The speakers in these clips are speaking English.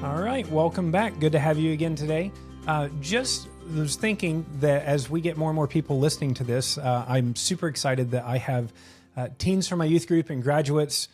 All right, welcome back. Good to have you again today. Just was thinking that as we get more and more people listening to this, I'm super excited that I have teens from my youth group and graduates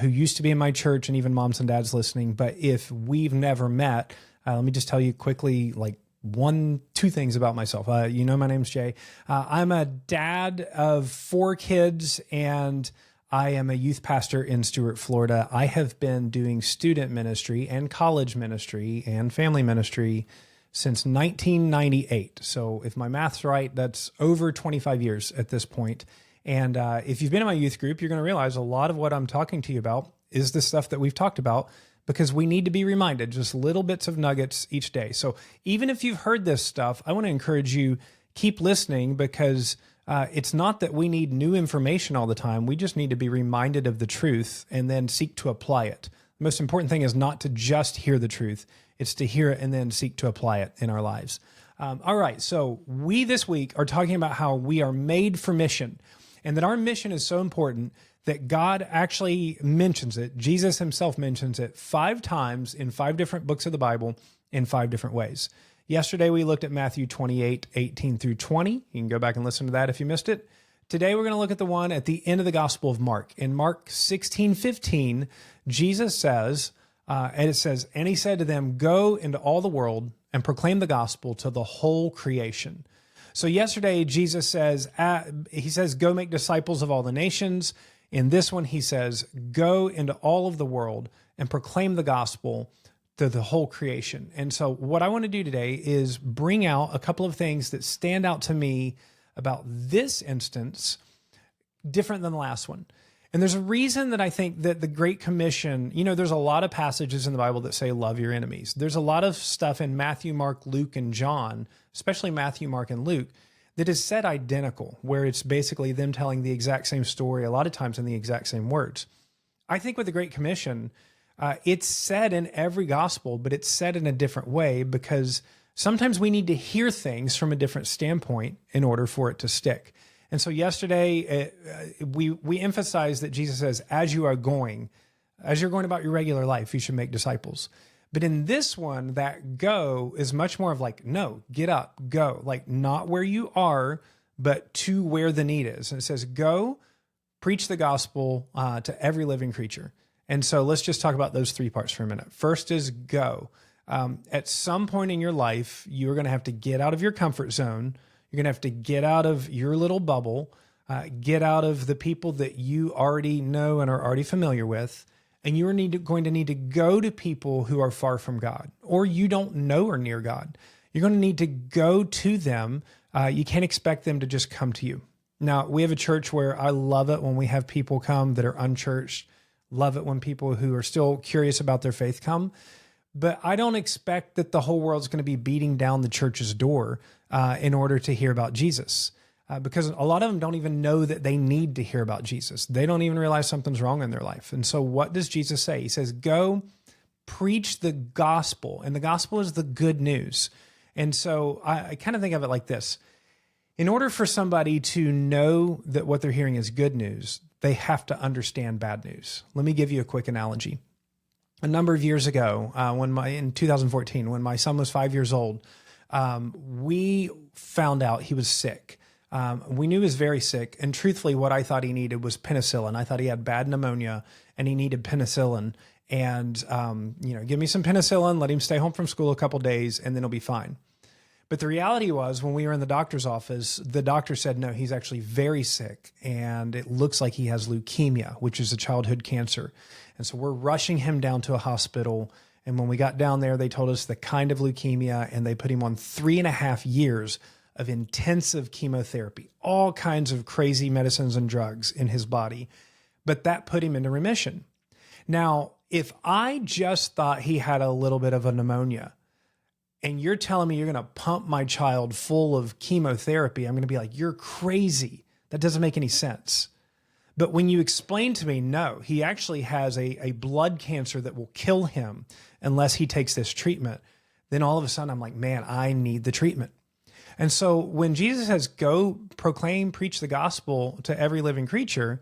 who used to be in my church, and even moms and dads listening. But if we've never met, let me just tell you quickly, like two things about myself. My name's Jay. I'm a dad of 4 kids, and I am a youth pastor in Stuart, Florida. I have been doing student ministry and college ministry and family ministry since 1998. So if my math's right, that's over 25 years at this point. And if you've been in my youth group, you're going to realize a lot of what I'm talking to you about is the stuff that we've talked about, because we need to be reminded, just little bits of nuggets each day. So even if you've heard this stuff, I want to encourage you, keep listening, because it's not that we need new information all the time. We just need to be reminded of the truth and then seek to apply it. The most important thing is not to just hear the truth. It's to hear it and then seek to apply it in our lives. All right, so we this week are talking about how we are made for mission, and that our mission is so important that God actually mentions it. Jesus himself mentions it 5 times in 5 different books of the Bible in 5 different ways. Yesterday, we looked at Matthew 28, 18 through 20. You can go back and listen to that if you missed it. Today, we're going to look at the one at the end of the Gospel of Mark. In Mark 16:15, Jesus says, and it says, "And he said to them, go into all the world and proclaim the gospel to the whole creation." So yesterday, Jesus says, go make disciples of all the nations. In this one, he says, go into all of the world and proclaim the gospel to the whole creation. And so what I want to do today is bring out a couple of things that stand out to me about this instance, different than the last one. And there's a reason that I think that the Great Commission, there's a lot of passages in the Bible that say, love your enemies. There's a lot of stuff in Matthew, Mark, Luke, and John, especially Matthew, Mark, and Luke, that is said identical, where it's basically them telling the exact same story, a lot of times in the exact same words. I think with the Great Commission, it's said in every gospel, but it's said in a different way, because sometimes we need to hear things from a different standpoint in order for it to stick. And so yesterday, we emphasized that Jesus says, as you're going about your regular life, you should make disciples. But in this one, that go is much more of like, no, get up, go. Like not where you are, but to where the need is. And it says, go, preach the gospel to every living creature. And so let's just talk about those 3 parts for a minute. First is go. At some point in your life, you're going to have to get out of your comfort zone. You're going to have to get out of your little bubble, get out of the people that you already know and are already familiar with. And you're going to need to go to people who are far from God, or you don't know or near God. You're going to need to go to them. You can't expect them to just come to you. Now, we have a church where I love it when we have people come that are unchurched. Love it when people who are still curious about their faith come. But I don't expect that the whole world's going to be beating down the church's door in order to hear about Jesus. Because a lot of them don't even know that they need to hear about Jesus. They don't even realize something's wrong in their life. And so what does Jesus say? He says, go preach the gospel. And the gospel is the good news. And so I kind of think of it like this. In order for somebody to know that what they're hearing is good news, they have to understand bad news. Let me give you a quick analogy. A number of years ago, in 2014, when my son was 5 years old, we found out he was sick. We knew he was very sick, and truthfully, what I thought he needed was penicillin. I thought he had bad pneumonia, and he needed penicillin. And give me some penicillin, let him stay home from school a couple days, and then he'll be fine. But the reality was, when we were in the doctor's office, the doctor said, no, he's actually very sick, and it looks like he has leukemia, which is a childhood cancer. And so we're rushing him down to a hospital. And when we got down there, they told us the kind of leukemia, and they put him on 3.5 years of intensive chemotherapy, all kinds of crazy medicines and drugs in his body. But that put him into remission. Now, if I just thought he had a little bit of a pneumonia, and you're telling me you're going to pump my child full of chemotherapy, I'm going to be like, you're crazy. That doesn't make any sense. But when you explain to me, no, he actually has a blood cancer that will kill him unless he takes this treatment, then all of a sudden I'm like, man, I need the treatment. And so when Jesus says, go proclaim, preach the gospel to every living creature,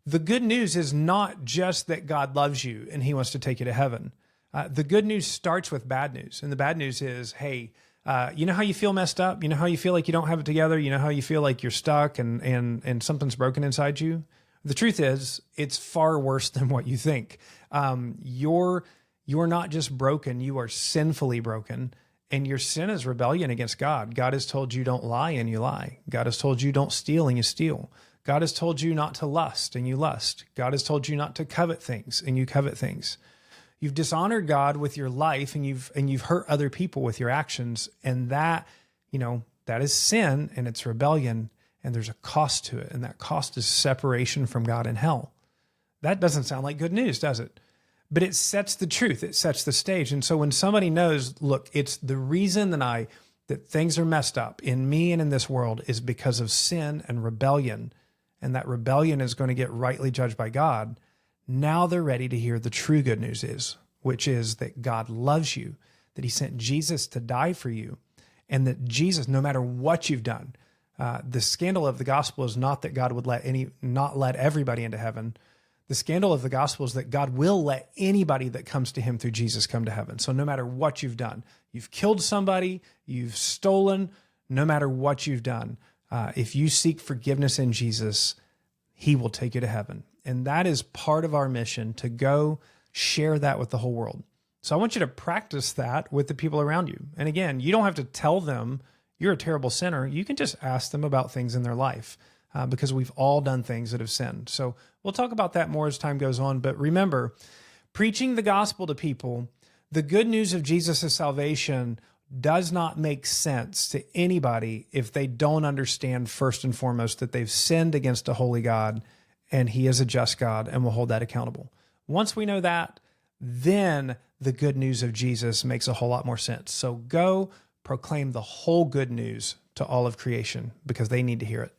the good news is not just that God loves you and he wants to take you to heaven. The good news starts with bad news. And the bad news is, hey, you know how you feel messed up? You know how you feel like you don't have it together? You know how you feel like you're stuck and something's broken inside you? The truth is, it's far worse than what you think. You're not just broken, you are sinfully broken. And your sin is rebellion against God. God has told you don't lie, and you lie. God has told you don't steal, and you steal. God has told you not to lust, and you lust. God has told you not to covet things, and you covet things. You've dishonored God with your life, and you've hurt other people with your actions, and that is sin, and it's rebellion, and there's a cost to it, and that cost is separation from God in hell. That doesn't sound like good news, does it? But it sets the truth. It sets the stage. And so when somebody knows, look, it's the reason that things are messed up in me and in this world is because of sin and rebellion, and that rebellion is going to get rightly judged by God. Now they're ready to hear the true good news which is that God loves you, that he sent Jesus to die for you, and that Jesus, no matter what you've done, the scandal of the gospel is not that God would not let everybody into heaven. The scandal of the gospel is that God will let anybody that comes to him through Jesus come to heaven. So no matter what you've done, you've killed somebody, you've stolen, no matter what you've done, if you seek forgiveness in Jesus, he will take you to heaven. And that is part of our mission, to go share that with the whole world. So I want you to practice that with the people around you. And again, you don't have to tell them you're a terrible sinner. You can just ask them about things in their life. Because we've all done things that have sinned. So we'll talk about that more as time goes on. But remember, preaching the gospel to people, the good news of Jesus' salvation does not make sense to anybody if they don't understand first and foremost that they've sinned against a holy God, and he is a just God and will hold that accountable. Once we know that, then the good news of Jesus makes a whole lot more sense. So go proclaim the whole good news to all of creation, because they need to hear it.